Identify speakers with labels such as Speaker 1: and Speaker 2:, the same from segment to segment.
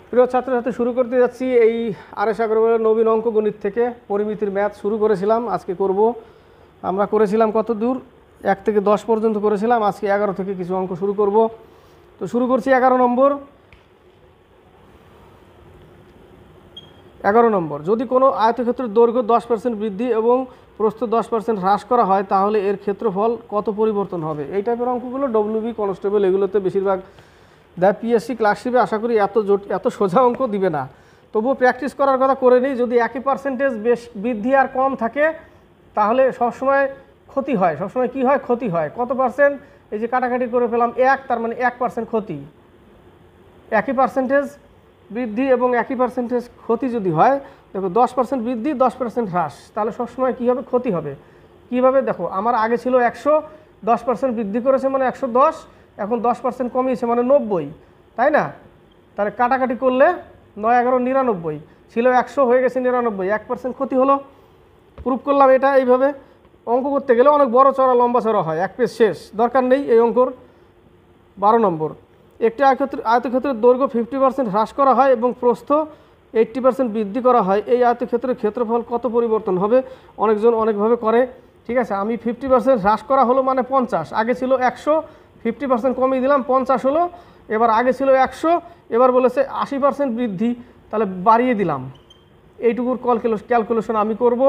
Speaker 1: প্রিয় ছাত্রছাত্রী, শুরু করতে যাচ্ছি এই আর.এস. আগরওয়ালের নবীন অঙ্ক গণিত থেকে। পরিমিতির ম্যাথ শুরু করেছিলাম, আজকে করব। আমরা করেছিলাম কত দূর, 1 থেকে 10 পর্যন্ত করেছিলাম। আজকে 11 থেকে কিছু অঙ্ক শুরু করব। তো শুরু করছি 11 নম্বর। 11 নম্বর, যদি কোনো আয়তক্ষেত্রের দৈর্ঘ্য 10% বৃদ্ধি এবং প্রস্থ 10% হ্রাস করা হয়, তাহলে এর ক্ষেত্রফল কত পরিবর্তন হবে? এই টাইপের অঙ্কগুলো ডব্লিউবি, কনস্টেবল এগুলোতে বেশিরভাগ দেয়। পিএসসি ক্লার্কশিপে আশা করি এত সোজা অঙ্ক দিবে না, তবুও প্র্যাকটিস করার কথা করে নিই। যদি একই পার্সেন্টেজ বৃদ্ধি আর কম থাকে, তাহলে সবসময় ক্ষতি হয়। সবসময় কি হয়? ক্ষতি হয়। কত পার্সেন্ট? এই যে কাটাকাটি করে পেলাম 1, তার মানে 1% ক্ষতি। একই পার্সেন্টেজ বৃদ্ধি এবং একই পার্সেন্টেজ ক্ষতি যদি হয়, দেখো 10% বৃদ্ধি 10% হ্রাস, তাহলে সবসময় কী হবে? ক্ষতি হবে। কীভাবে? দেখো, আমার আগে ছিল 100, 10% বৃদ্ধি করেছে মানে 110, এখন 10% কমিয়েছে মানে 90, তাই না? তাহলে কাটাকাটি করলে 9 11 99, ছিল 100 হয়ে গেছে 99, 1% ক্ষতি হলো। প্রুফ করলাম এটা। এইভাবে অঙ্ক করতে গেলে অনেক বড় চড়া লম্বা চড়া হয়, এক পেজ শেষ, দরকার নেই এই অঙ্কর। 12 নম্বর, একটি আয়তক্ষেত্রের দৈর্ঘ্য 50% হ্রাস করা হয় এবং প্রস্থ 80% বৃদ্ধি করা হয়, এই আয়তক্ষেত্রের ক্ষেত্রফল কত পরিবর্তন হবে? অনেকজন অনেকভাবে করে, ঠিক আছে। আমি 50% হ্রাস করা হলো মানে 50, আগে ছিল 100, 50% কমিয়ে দিলাম 50 হলো। এবার আগে ছিল 100, এবার বলেছে 80% বৃদ্ধি, তাহলে বাড়িয়ে দিলাম। এইটুকুর ক্যালকুলেশন আমি করব।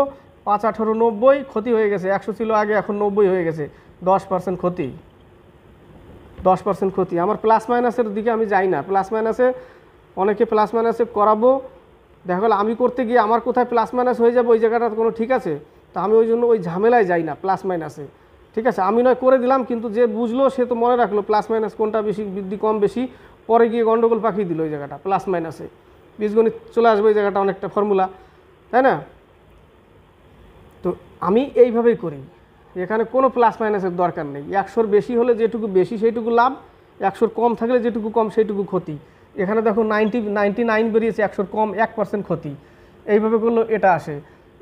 Speaker 1: 5 18 90, ক্ষতি হয়ে গেছে। 100 ছিল আগে, এখন 90 হয়ে গেছে, 10% ক্ষতি। 10% ক্ষতি। আমার প্লাস মাইনাসের দিকে আমি যাই না। প্লাস মাইনাসে অনেকে প্লাস মাইনাসে করাবো, দেখা গেলো আমি করতে গিয়ে আমার কোথায় প্লাস মাইনাস হয়ে যাবে, ওই জায়গাটা কোনো ঠিক আছে? তা আমি ওই জন্য ওই ঝামেলায় যাই না প্লাস মাইনাসে, ঠিক আছে। আমি নয় করে দিলাম, কিন্তু যে বুঝলো সে তো মনে রাখলো প্লাস মাইনাস কোনটা বেশি বৃদ্ধি কম বেশি, পরে গিয়ে গন্ডগোল পাকিয়ে দিল ওই জায়গাটা প্লাস মাইনাসে। বীজগণিত চলে আসবে ওই জায়গাটা, অনেকটা ফর্মুলা, তাই না? তো আমি এইভাবেই করি, এখানে কোনো প্লাস মাইনাসের দরকার নেই। 100-র বেশি হলে যেটুকু বেশি সেইটুকু লাভ, 100-র কম থাকলে যেটুকু কম সেইটুকু ক্ষতি। এখানে দেখো 99 বেরিয়েছে, 100-র কম 1% ক্ষতি। এইভাবে করলেও এটা আসে,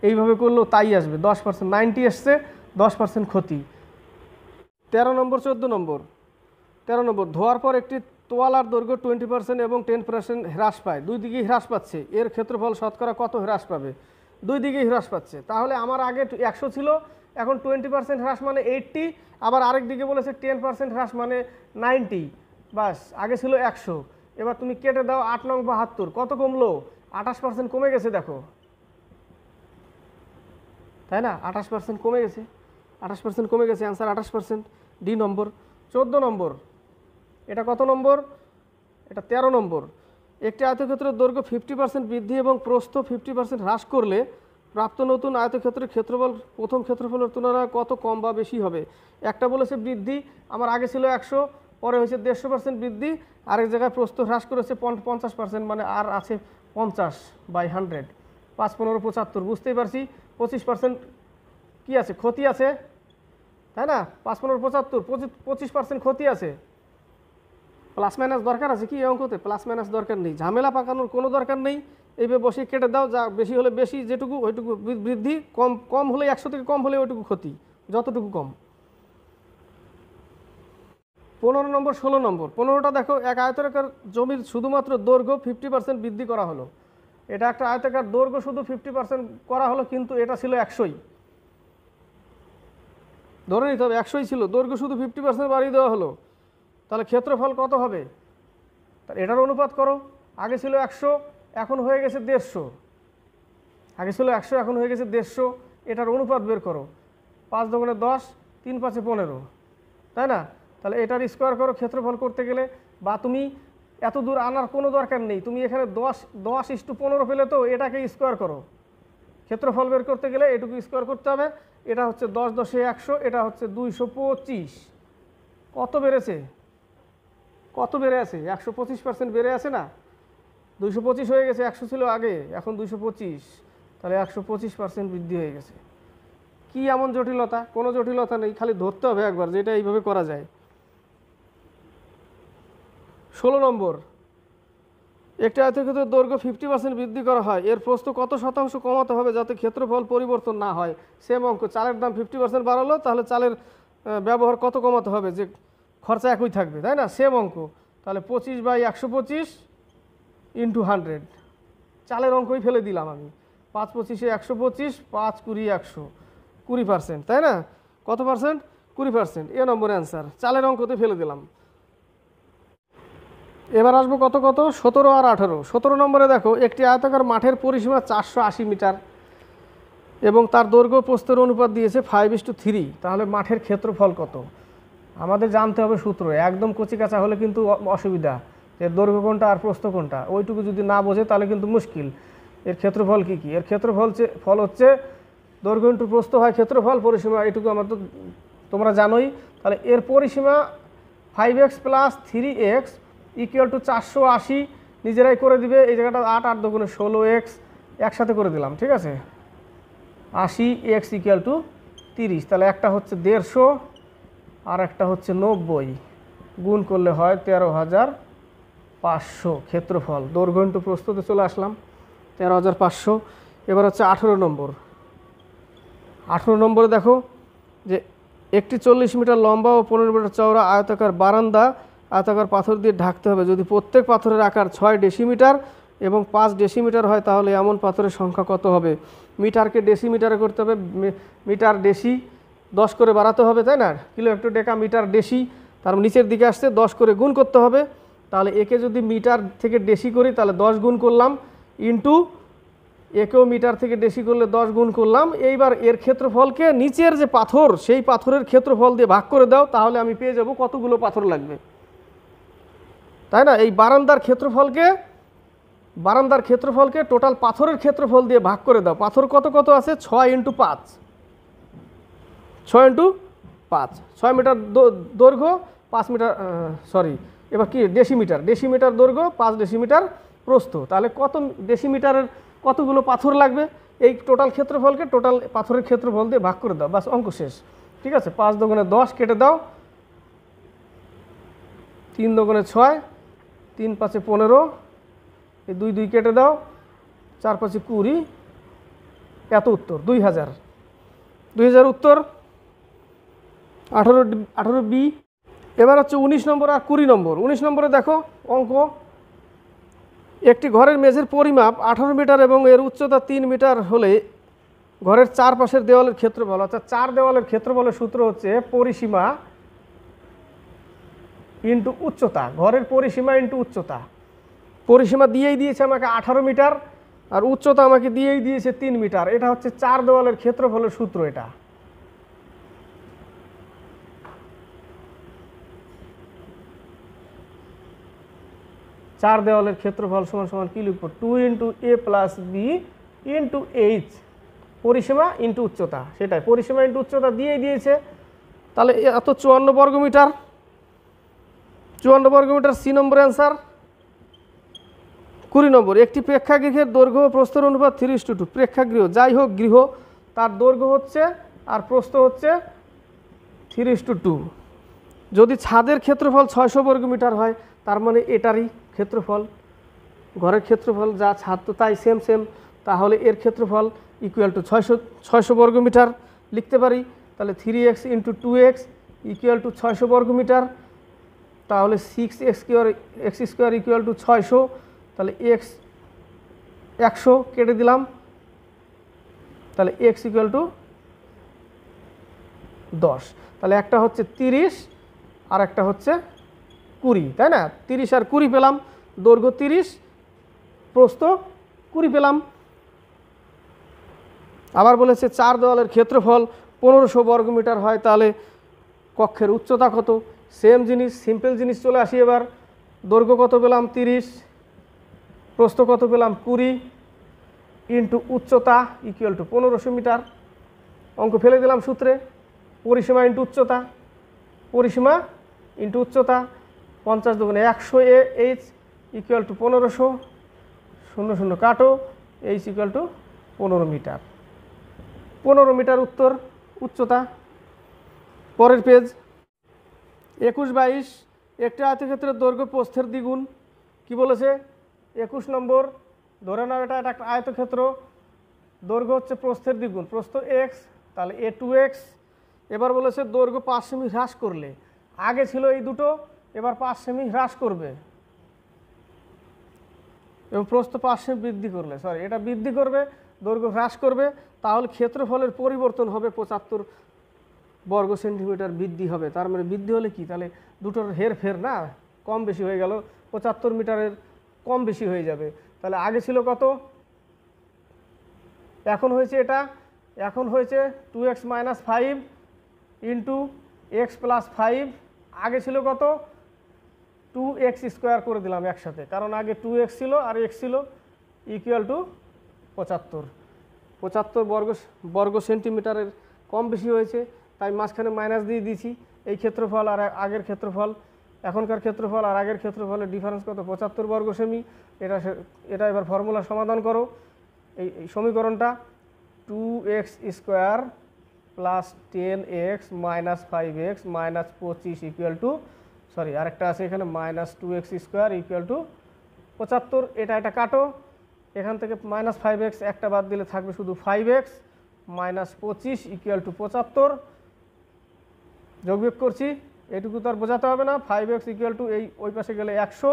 Speaker 1: এইভাবে করলেও তাই আসবে। 10% 90 এসছে, 10% ক্ষতি। 13 নম্বর 14 নম্বর 13 নম্বর, ধোয়ার পর একটি তোয়ালার দৈর্ঘ্য 20% এবং 10% হ্রাস পায়, দুই দিকেই হ্রাস পাচ্ছে, এর ক্ষেত্রফল শতকরা কত হ্রাস পাবে? দুই দিকেই হ্রাস পাচ্ছে, তাহলে আমার আগে 100 ছিল, এখন 20% হ্রাস মানে 80, আবার আরেক দিকে বলেছে 10% হ্রাস মানে 90। বাস, আগে ছিল 100, এবার তুমি কেটে দাও 8 নং 72, কত কমলো? 28% কমে গেছে, দেখো, তাই না? 28% কমে গেছে, 28% কমে গেছে, অ্যান্সার 28%, ডি নম্বর। 14 নম্বর, এটা কত নম্বর? এটা 13 নম্বর। একটি আয়তক্ষেত্রের দৈর্ঘ্য 50% বৃদ্ধি এবং প্রস্থ 50% হ্রাস করলে প্রাপ্ত নতুন আয়তক্ষেত্রের ক্ষেত্রফল প্রথম ক্ষেত্রফলের তুলনায় কত কম বা বেশি হবে? একটা বলেছে বৃদ্ধি, আমার আগে ছিল 100, পরে হয়েছে 150% বৃদ্ধি, আরেক জায়গায় প্রস্থ হ্রাস করেছে 50%, মানে আর আছে 50/100, 5 15 75, বুঝতেই পারছি 25% কি আছে? ক্ষতি আছে, তাই না? 5 15 75, 25% ক্ষতি আছে। প্লাস মাইনাস দরকার আছে কি এই অঙ্কতে? প্লাস মাইনাস দরকার নেই, ঝামেলা পাকানোর কোনো দরকার নেই। এইভাবে বসে কেটে দাও, যা বেশি হলে বেশি যেটুকু ওইটুকু বৃদ্ধি, কম হলে 100 থেকে কম হলে ওইটুকু ক্ষতি, যতটুকু কম। 15 নম্বর 16 নম্বর, 15টা দেখো, এক আয়তাকার জমির শুধুমাত্র দৈর্ঘ্য 50% বৃদ্ধি করা হলো। এটা একটা আয়তাকার, দৈর্ঘ্য শুধু 50% করা হলো, কিন্তু এটা ছিল 100ই, ধরে নিতে হবে 100ই ছিল, দৈর্ঘ্য শুধু 50% বাড়িয়ে দেওয়া হলো, তাহলে ক্ষেত্রফল কত হবে? তাহলে এটার অনুপাত করো, আগে ছিল 100, এখন হয়ে গেছে 150, আগে ছিল 100, এখন হয়ে গেছে 150, এটার অনুপাত বের করো। 5 2 10, 3 5 15, তাই না? তাহলে এটার স্কোয়ার করো ক্ষেত্রফল করতে গেলে, বা তুমি এত দূর আনার কোনো দরকার নেই, তুমি এখানে 10:15 পেলে তো এটাকে স্কোয়ার করো। ক্ষেত্রফল বের করতে গেলে এটুকু স্কোয়ার করতে হবে। এটা হচ্ছে 10 10 100, এটা হচ্ছে 225। কত বেড়েছে? কত বেড়ে আছে? 125% বেড়ে আছে না? 225 হয়ে গেছে, 100 ছিল আগে, এখন 225, তাহলে 125% বৃদ্ধি হয়ে গেছে। কি এমন জটিলতা? কোনো জটিলতা নেই, খালি ধরতে হবে একবার যে এটা এইভাবে করা যায়। 16 নম্বর, একটি আয়তক্ষেত্রের দৈর্ঘ্য 50% বৃদ্ধি করা হয়, এর প্রস্থ কত শতাংশ কমাতে হবে যাতে ক্ষেত্রফল পরিবর্তন না হয়? সেম অঙ্ক, চালের দাম 50% বাড়ালো, তাহলে চালের ব্যবহার কত কমাতে হবে যে খরচা একই থাকবে, তাই না? সেম অঙ্ক, তাহলে 25/125 ইন্টু 100, চালের অঙ্কই ফেলে দিলাম আমি। 5 25 125, 5 20 100, 20%, তাই না? কত পার্সেন্ট? 20%। এ নম্বরে অ্যান্সার, চালের অঙ্কতে ফেলে দিলাম। এবার আসবো কত কত, 17 আর 18। 17 নম্বরে দেখো, একটি আয়তাকার মাঠের পরিসীমা 480 মিটার এবং তার দৈর্ঘ্য প্রস্থের অনুপাত দিয়েছে 5:3। তাহলে মাঠের ক্ষেত্রফল কত? আমাদের জানতে হবে সূত্র। একদম কচি কাঁচা হলে কিন্তু অসুবিধা, যে দৈর্ঘ্য কোনটা আর প্রস্থ কোনটা, ওইটুকু যদি না বোঝে তাহলে কিন্তু মুশকিল। এর ক্ষেত্রফল কী কী? এর ক্ষেত্রফল ফল হচ্ছে দৈর্ঘ্য ইন্টু প্রস্থ হয় ক্ষেত্রফল, পরিসীমা এটুকু আমার তো তোমরা জানোই। তাহলে এর পরিসীমা 5x + 3x = 480, নিজেরাই করে দিবে। এই জায়গাটা 8 8 দুগুণে 16x, একসাথে করে দিলাম, ঠিক আছে? 80x = 30। তাহলে একটা হচ্ছে 150 আর একটা হচ্ছে 90, গুণ করলে হয় 13,500 ক্ষেত্রফল। দৈর্ঘ্য ইন্টু প্রস্থতে চলে আসলাম, 13,500। এবার হচ্ছে 18 নম্বর। 18 নম্বরে দেখো যে একটি 40 মিটার লম্বা ও 15 মিটার চওড়া আয়তাকার বারান্দা আয়তাকার পাথর দিয়ে ঢাকতে হবে। যদি প্রত্যেক পাথরের আকার 6 ডেসিমিটার এবং 5 ডেসিমিটার হয় তাহলে এমন পাথরের সংখ্যা কত হবে? মিটারকে ডেসিমিটারে করতে হবে, মিটার ডেসি 10 করে বাড়াতে হবে, তাই না? Kilo hecto deca metre deci, তার নিচের দিকে আসছে 10 করে গুণ করতে হবে। তাহলে একে যদি মিটার থেকে ডেসি করি তাহলে 10 গুণ করলাম, ইন্টু একেও মিটার থেকে ডেসি করলে 10 গুণ করলাম। এইবার এর ক্ষেত্রফলকে নিচের যে পাথর সেই পাথরের ক্ষেত্রফল দিয়ে ভাগ করে দাও, তাহলে আমি পেয়ে যাব কতগুলো পাথর লাগবে, তাই না? এই বারান্দার ক্ষেত্রফলকে টোটাল পাথরের ক্ষেত্রফল দিয়ে ভাগ করে দাও। পাথর কত কত আছে? 6 × 5, 6 × 5, 6 মিটার দৈর্ঘ্য, 5 মিটার, এবার কি ডেসিমিটার দৈর্ঘ্য, 5 ডেসিমিটার প্রস্থ। তাহলে কত ডেসিমিটারের কতগুলো পাথর লাগবে? এই টোটাল ক্ষেত্রফলকে টোটাল পাথরের ক্ষেত্রফল দিয়ে ভাগ করে দাও, বাস অঙ্ক শেষ, ঠিক আছে? 5 দুগুণে 10 কেটে দাও, 3 দুগুণে 6, 3 5 15, এই 2 2 কেটে দাও, 4 5 20, এত উত্তর 2000 উত্তর। 18 বি। এবার হচ্ছে 19 নম্বর আর 20 নম্বর। 19 নম্বরে দেখো অঙ্ক, একটি ঘরের মেঝের পরিমাপ 18 মিটার এবং এর উচ্চতা 3 মিটার হলে ঘরের চারপাশের দেওয়ালের ক্ষেত্রফল, অর্থাৎ 4 দেওয়ালের ক্ষেত্রফলের সূত্র হচ্ছে পরিসীমা ইন্টু উচ্চতা। ঘরের পরিসীমা ইন্টু উচ্চতা। পরিসীমা দিয়েই দিয়েছে আমাকে 18 মিটার আর উচ্চতা আমাকে দিয়েই দিয়েছে 3 মিটার। এটা হচ্ছে 4 দেওয়ালের ক্ষেত্রফলের সূত্র। এটা চার দেওয়ালের ক্ষেত্রফল সমান সমান কি লিখব? 2 × a + b × h, পরিসীমা ইন্টু উচ্চতা। সেটাই, পরিসীমা ইন্টু উচ্চতা দিয়েই দিয়েছে। তাহলে এত 54 বর্গমিটার, 54 বর্গমিটার সি নম্বর অ্যান্সার। 20 নম্বর, একটি প্রেক্ষাগৃহের দৈর্ঘ্য ও প্রস্থের অনুপাত 3:2। প্রেক্ষাগৃহ যাই হোক গৃহ, তার দৈর্ঘ্য হচ্ছে আর প্রস্থ হচ্ছে 3:2। যদি ছাদের ক্ষেত্রফল 600 বর্গমিটার হয় তার মানে এটারই ক্ষেত্রফল, ঘরের ক্ষেত্রফল যা ছাদ তো তাই সেম, তাহলে এর ক্ষেত্রফল = 600 বর্গমিটার লিখতে পারি। তাহলে 3x × 2x = 600 বর্গমিটার। তাহলে 6x² = 600। তাহলে x 100 কেটে দিলাম, তাহলে x = 10। তাহলে একটা হচ্ছে 30 আর একটা হচ্ছে 20, তাই না? 30 আর 20 পেলাম, দৈর্ঘ্য 30, প্রস্থ 20 পেলাম। আবার বলেছে 4 দেওয়ালের ক্ষেত্রফল 1500 বর্গমিটার হয়, তাহলে কক্ষের উচ্চতা কত? সেম জিনিস, সিম্পল জিনিস চলে আসি। এবার দৈর্ঘ্য কত পেলাম? 30, প্রস্থ কত পেলাম? 20, ইন্টু উচ্চতা = 1500 মিটার। অঙ্ক ফেলে দিলাম সূত্রে, পরিসীমা ইন্টু উচ্চতা, পরিসীমা ইন্টু উচ্চতা। 50 দুগুণে 100 h = 1500, 0 0 কাটো, h = 15 মিটার। 15 মিটার উত্তর, উচ্চতা। পরের পেজ 21-22, একটি আয়তক্ষেত্রের দৈর্ঘ্য প্রস্থের দ্বিগুণ। কি বলেছে? 21 নম্বর, ধরে নাও এটা একটা আয়তক্ষেত্র, দৈর্ঘ্য হচ্ছে প্রস্থের দ্বিগুণ, প্রস্থ x, তাহলে a 2x। এবার বলেছে দৈর্ঘ্য 5 সেমি হ্রাস করলে, আগে ছিল এই দুটো, এবার 5 সেমি হ্রাস করবে। এবং প্রস্থ 5 সেমি বৃদ্ধি করলে, সরি এটা বৃদ্ধি করবে, দৈর্ঘ্য হ্রাস করবে, তাহলে ক্ষেত্রফলের পরিবর্তন হবে 75 বর্গ সেন্টিমিটার বৃদ্ধি হবে। তার মানে বৃদ্ধি হলে কি, তাহলে দুটোর হেরফের না, কম বেশি হয়ে গেল, 75 মিটারের কম বেশি হয়ে যাবে। তাহলে আগে ছিল কত, এখন হয়েছে এটা, এখন হয়েছে 2x - 5 ইন্টু x + 5, আগে ছিল কত 2x² করে দিলাম একসাথে, কারণ আগে 2x ছিল আর x ছিল, ইকুয়াল টু 75 বর্গ সেন্টিমিটারের কম বেশি হয়েছে, তাই মাঝখানে মাইনাস দিয়ে দিয়েছি। এই ক্ষেত্রফল আর আগের ক্ষেত্রফল, এখনকার ক্ষেত্রফল আর আগের ক্ষেত্রফলের ডিফারেন্স কত, 75 বর্গ সেমি। এটা এবার ফর্মুলা সমাধান করো। এই সমীকরণটা 2x² + 10x - 5x - 25 equal to, sorry আরেকটা আছে এখানে, -2x² ইকুয়াল টু 75। এটা কাটো, এখান থেকে -5x একটা বাদ দিলে থাকবে শুধু 5x - 25 ইকুয়াল টু 75। যোগবিয়োগ করছি, এটুকু তো আর বোঝাতে হবে না। 5x ইকুয়াল টু, এই ওই পাশে গেলে 100,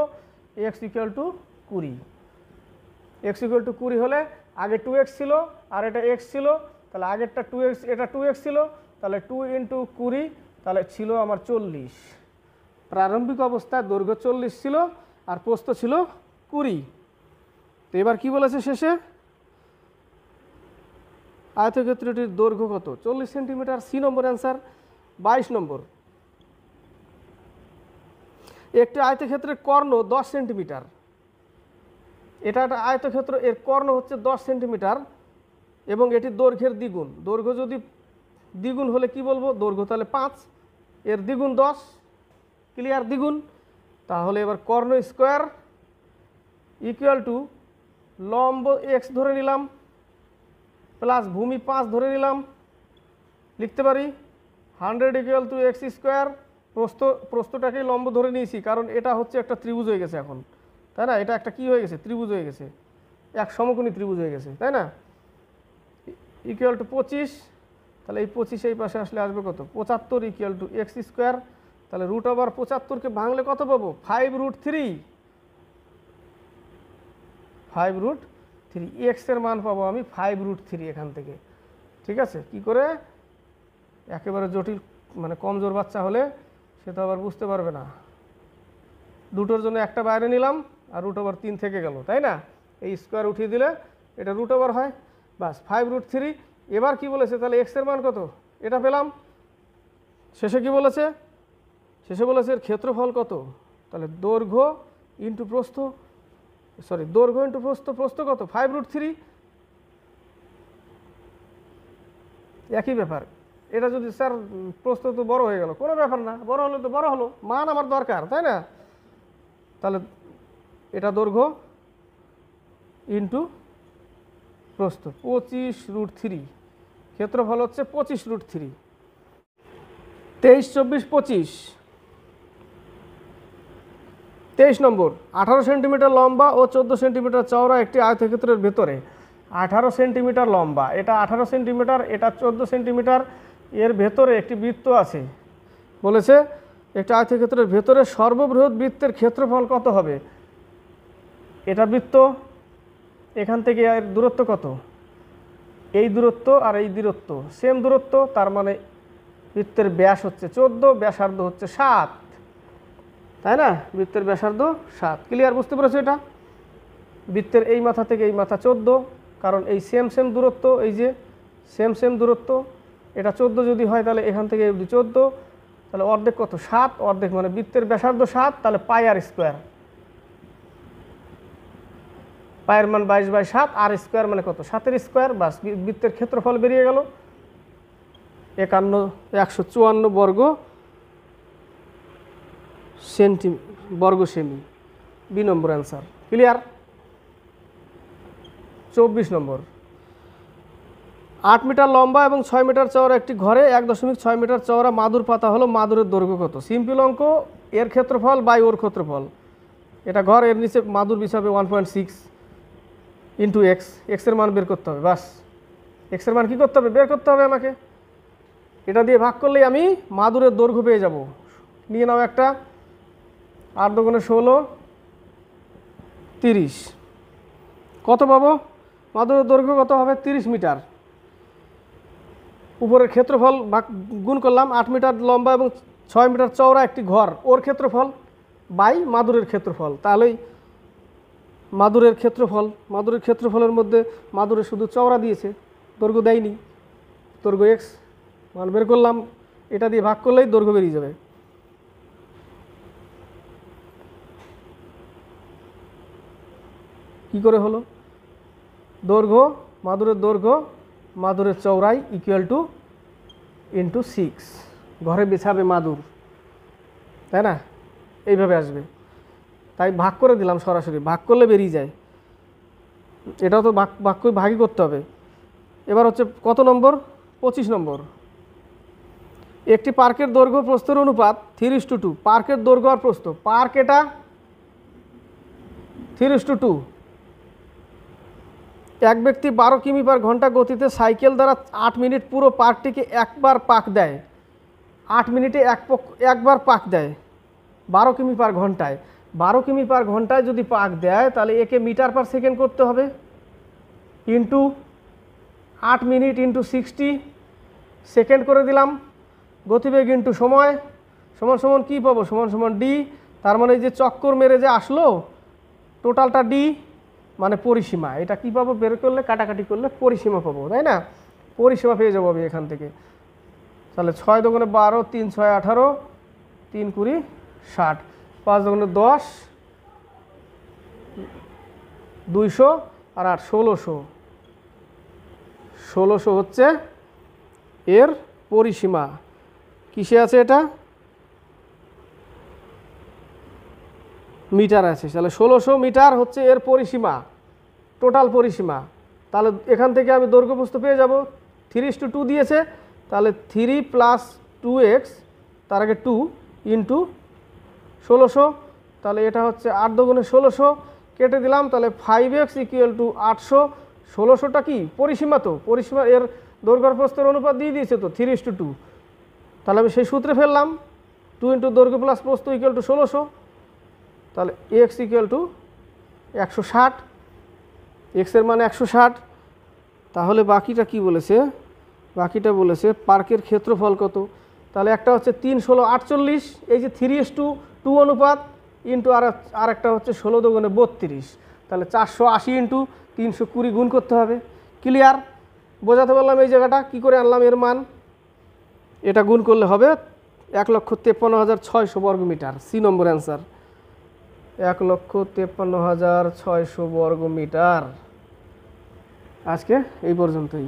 Speaker 1: x equal to 20। x equal to 20 হলে আগে 2x ছিল আর এটা x ছিল, তাহলে আগেরটা 2x, এটা 2x ছিল, তাহলে 2 × 20, তাহলে ছিল আমার 40। প্রারম্ভিক অবস্থায় দৈর্ঘ্য 40 ছিল আর প্রস্থ ছিল 20। তো এবার কি বলেছে শেষে, আয়তক্ষেত্রটির দৈর্ঘ্য কত, 40 সেন্টিমিটার। সি নম্বর অ্যান্সার। 22 নম্বর, একটি আয়তক্ষেত্রের কর্ণ 10 সেন্টিমিটার। এটা একটা আয়তক্ষেত্র, এর কর্ণ হচ্ছে 10 সেন্টিমিটার এবং এটি দৈর্ঘ্যের দ্বিগুণ। দৈর্ঘ্য যদি দ্বিগুণ হলে কি বলবো, দৈর্ঘ্য তাহলে 5, এর দ্বিগুণ 10, ক্লিয়ার, দ্বিগুণ। তাহলে এবার কর্ণ স্কোয়ার ইকুয়াল টু লম্ব x ধরে নিলাম প্লাস ভূমি 5 ধরে নিলাম, লিখতে পারি 100 ইকুয়াল টু x²। প্রস্থটাকেই লম্ব ধরে নিয়েছি, কারণ এটা হচ্ছে একটা ত্রিভুজ হয়ে গেছে এখন, তাই না, এটা একটা কি হয়ে গেছে, ত্রিভুজ হয়ে গেছে, এক সমকোণী ত্রিভুজ হয়ে গেছে, তাই না, ইকুয়াল টু 25। তাহলে এই 25 এই পাশে আসলে আসবে কত, 75 ইকুয়াল টু x²। তাহলে √75কে ভাঙলে কত পাবো, 5√3, 5√3, x এর মান পাবো আমি 5√3 এখান থেকে। ঠিক আছে, কি করে, একেবারে জটিল মানে কমজোর বাচ্চা হলে সে তো আবার বুঝতে পারবে না। দুটোর জন্য একটা বাইরে নিলাম আর √3 থেকে গেল, তাই না, এই স্কোয়ার উঠিয়ে দিলে এটা √, হয়, বাস 5√3। এবার কি বলেছে, তাহলে x এর মান কত, এটা পেলাম। শেষে কি বলেছে, শেষে বলেছে এর ক্ষেত্রফল কত, তাহলে দৈর্ঘ্য ইন্টু প্রস্থ, সরি দৈর্ঘ্য ইন্টু প্রস্থ, প্রস্থ কত 5√3, একই ব্যাপার। এটা যদি স্যার প্রস্থ তো বড় হয়ে গেল, কোনো ব্যাপার না, বড় হলো তো বড় হলো, মান আমার দরকার, তাই না। তাহলে এটা দৈর্ঘ্য ইন্টু প্রস্থ 25√3, ক্ষেত্রফল হচ্ছে 25√3। 23, 24, 25। 23 নম্বর, 18 সেন্টিমিটার লম্বা ও 14 সেন্টিমিটার চওড়া একটি আয়তক্ষেত্রের ভেতরে 18 সেন্টিমিটার লম্বা, এটা 18 সেন্টিমিটার, এটা 14 সেন্টিমিটার, এর ভেতরে একটি বৃত্ত আছে। বলেছে একটি আয়তক্ষেত্রের ভেতরে সর্ববৃহৎ বৃত্তের ক্ষেত্রফল কত হবে। এটা বৃত্ত, এখান থেকে এর দূরত্ব কত, এই দূরত্ব আর এই দূরত্ব সেম দূরত্ব, তার মানে বৃত্তের ব্যাস হচ্ছে 14, ব্যাসার্ধ হচ্ছে 7, তাই না, বৃত্তের ব্যাসার্ধ 7। ক্লিয়ার, বুঝতে পেরেছো। এটা বৃত্তের এই মাথা থেকে এই মাথা 14, কারণ এই সেম দূরত্ব, এই যে সেম দূরত্ব, এটা 14 যদি হয় তাহলে এখান থেকে 14, তাহলে অর্ধেক কত, 7, অর্ধেক মানে বৃত্তের ব্যাসার্ধ 7, তাহলে πr², পায়ের মান 22/7, r² মানে কত, 7² বাস, বৃত্তের ক্ষেত্রফল বেরিয়ে গেল 154 বর্গ সেমি। বি নম্বর অ্যান্সার। ক্লিয়ার। 24 নম্বর, 8 মিটার লম্বা এবং 6 মিটার চওড়া একটি ঘরে 1.6 মিটার চওড়া মাদুর পাতা হলো, মাদুরের দৈর্ঘ্য কত। সিম্পল অঙ্ক, এর ক্ষেত্রফল বাই ওর ক্ষেত্রফল, এটা ঘর, এর নিচে মাদুর বিছাবে 1.6 ইন্টু এক্স, এক্সের মান বের করতে হবে, বাস এক্সের মান কী করতে হবে, বের করতে হবে আমাকে। এটা দিয়ে ভাগ করলেই আমি মাদুরের দৈর্ঘ্য পেয়ে যাব। নিয়ে নাও একটা, 8 × 16 30, কত পাবো? মাদুরের দৈর্ঘ্য কত হবে? 30 মিটার। উপরের ক্ষেত্রফল গুণ করলাম, 8 মিটার লম্বা এবং 6 মিটার চওড়া একটি ঘর, ওর ক্ষেত্রফল বাই মাদুরের ক্ষেত্রফল। তাহলেই মাদুরের ক্ষেত্রফলের মধ্যে মাদুরের শুধু চওড়া দিয়েছে, দৈর্ঘ্য দেয়নি। দৈর্ঘ্য এক্স মান বের করলাম, এটা দিয়ে ভাগ করলেই দৈর্ঘ্য বেরিয়ে যাবে। কি করে হলো? দৈর্ঘ্য, মাদুরের চওড়াই ইকুয়াল টু ইন্টু 6, ঘরে বেছাবে মাদুর, তাই না? এইভাবে আসবে, তাই ভাগ করে দিলাম, সরাসরি ভাগ করলে বেরিয়ে যায়। এটাও তো ভাগই করতে হবে। এবার হচ্ছে কত নম্বর? 25 নম্বর। একটি পার্কের দৈর্ঘ্য প্রস্থের অনুপাত 3:2। পার্কের দৈর্ঘ্য আর প্রস্থ, পার্ক এটা 3:2। এক ব্যক্তি 12 কিমি পার ঘন্টা গতিতে সাইকেল দ্বারা 8 মিনিট পুরো পার্কটিকে একবার পাক দেয়। 8 মিনিটে একবার পাক দেয় 12 কিমি পার ঘন্টায়। 12 কিমি পার ঘন্টায় যদি পাক দেয় তাহলে একে মিটার পার সেকেন্ড করতে হবে, ইন্টু 8 মিনিট ইন্টু 60 সেকেন্ড করে দিলাম। গতিবেগ ইন্টু সময় সমান সমান কী পাবো? সমান সমান ডি। তার মানে যে চক্কর মেরে যে আসলো টোটালটা ডি, মানে পরিসীমা। এটা কি পাবো? বের করলে, কাটাকাটি করলে পরিসীমা পাবো, তাই না? পরিসীমা পেয়ে যাবো আমি এখান থেকে। তাহলে 6 দুগুণে 12, 3 6 18, 3 20 60, 5 দুগুণে 10, 200 আর 8 1600। 1600 হচ্ছে এর পরিসীমা। কিসে আছে এটা? মিটার আছে। তাহলে 1600 মিটার হচ্ছে এর পরিসীমা, টোটাল পরিসীমা। তাহলে এখান থেকে আমি দৈর্ঘ্য প্রস্থ পেয়ে যাব। 3:2 দিয়েছে, তাহলে 3 + 2x, তার আগে 2 ইন্টু 1600। তাহলে এটা হচ্ছে 8 দুগুণে 1600, কেটে দিলাম। তাহলে 5x = 800। 1600টা কি? পরিসীমা। তো পরিসীমা এর দৈর্ঘ্য প্রস্থের অনুপাত দিয়ে দিয়েছে তো 3:2। তাহলে আমি সেই সূত্রে ফেললাম, 2 ইন্টু দৈর্ঘ্য প্লাস প্রস্থ = 1600। তাহলে x = 160, এক্সের মানে 160। তাহলে বাকিটা কি বলেছে? বাকিটা বলেছে পার্কের ক্ষেত্রফল কত। তাহলে একটা হচ্ছে 3 16 48, এই যে 3:2 অনুপাত, ইন্টু আর একটা হচ্ছে 16 দুগুণে 32। তাহলে 480 ইন্টু 320 গুণ করতে হবে। ক্লিয়ার? বোঝাতে পারলাম এই জায়গাটা কী করে আনলাম এর মান? এটা গুণ করলে হবে 1,53,600 বর্গমিটার। সি নম্বর অ্যান্সার, 1,53,600 বর্গমিটার। আজকে এই পর্যন্তই।